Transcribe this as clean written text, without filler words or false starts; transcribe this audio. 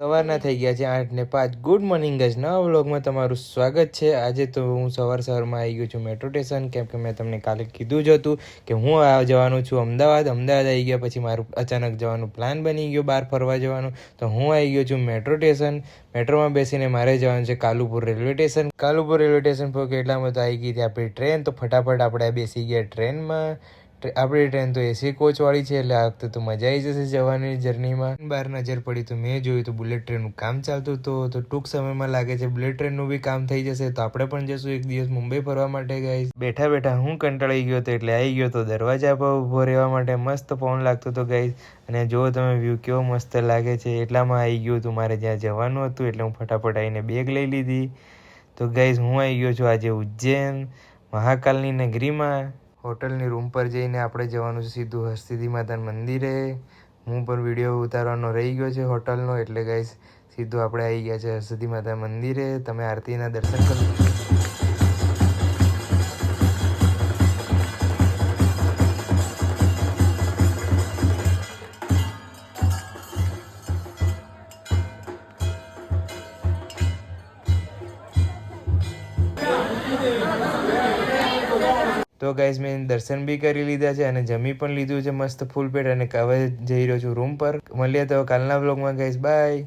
સવારના થઈ ગયા છે 8:05. ગુડ મોર્નિંગ ગાઈઝ, નવા વ્લોગમાં તમારું સ્વાગત છે. આજે તો હું સવારમાં આવી ગયો છું મેટ્રો સ્ટેશન, કેમ કે મેં તમને કાલે કીધું જ હતું કે હું જવાનું છું અમદાવાદ આવી ગયા પછી મારું અચાનક જવાનું પ્લાન બની ગયો બહાર ફરવા જવાનું. તો હું આવી ગયો છું મેટ્રો સ્ટેશન. મેટ્રોમાં બેસીને મારે જવાનું છે Kalupur railway station. Kalupur railway station પર કેટલામાં તો આવી ગઈ હતી આપણી ટ્રેન. તો ફટાફટ આપણે બેસી ગયા ટ્રેનમાં. આપણી ટ્રેન તો એસી કોચવાળી છે, એટલે આ વખતે તો મજા આવી જશે જવાની જર્નીમાં. બહાર નજર પડી તો મેં જોયું તો બુલેટ ટ્રેનનું કામ ચાલતું હતું. તો ટૂંક સમયમાં લાગે છે બુલેટ ટ્રેનનું બી કામ થઈ જશે. તો આપણે પણ જશું એક દિવસ મુંબઈ ફરવા માટે ગાઈસ. બેઠા બેઠા હું કંટાળી ગયો હતો એટલે આવી ગયો તો દરવાજા પર ઊભો રહેવા માટે. મસ્ત પવન લાગતો હતો ગાઈસ, અને જો તમે વ્યૂ કેવો મસ્ત લાગે છે. એટલામાં આવી ગયું હતું મારે જ્યાં જવાનું હતું, એટલે હું ફટાફટ આવીને બેગ લઈ લીધી. તો ગાઈસ હું આવી ગયો છું આજે ઉજ્જૈન મહાકાલની નગરીમાં. હોટલની રૂમ પર જઈને આપણે જવાનું છે સીધું હરસિદ્ધિ માતાના મંદિરે. હું પણ વિડીયો ઉતારવાનો રહી ગયો છે હોટલનો, એટલે ગાઈસ સીધું આપણે આવી ગયા છે હરસિદ્ધિ માતા મંદિરે. તમે આરતીના દર્શન કરો. તો ગાઈઝ મેં દર્શન બી કરી લીધા છે અને જમી પણ લીધું છે મસ્ત ફૂલ પેટ, અને હવે જઈ રહ્યો છું રૂમ પર. મળીએ તો કાલના વ્લોગમાં ગાઈઝ, બાય.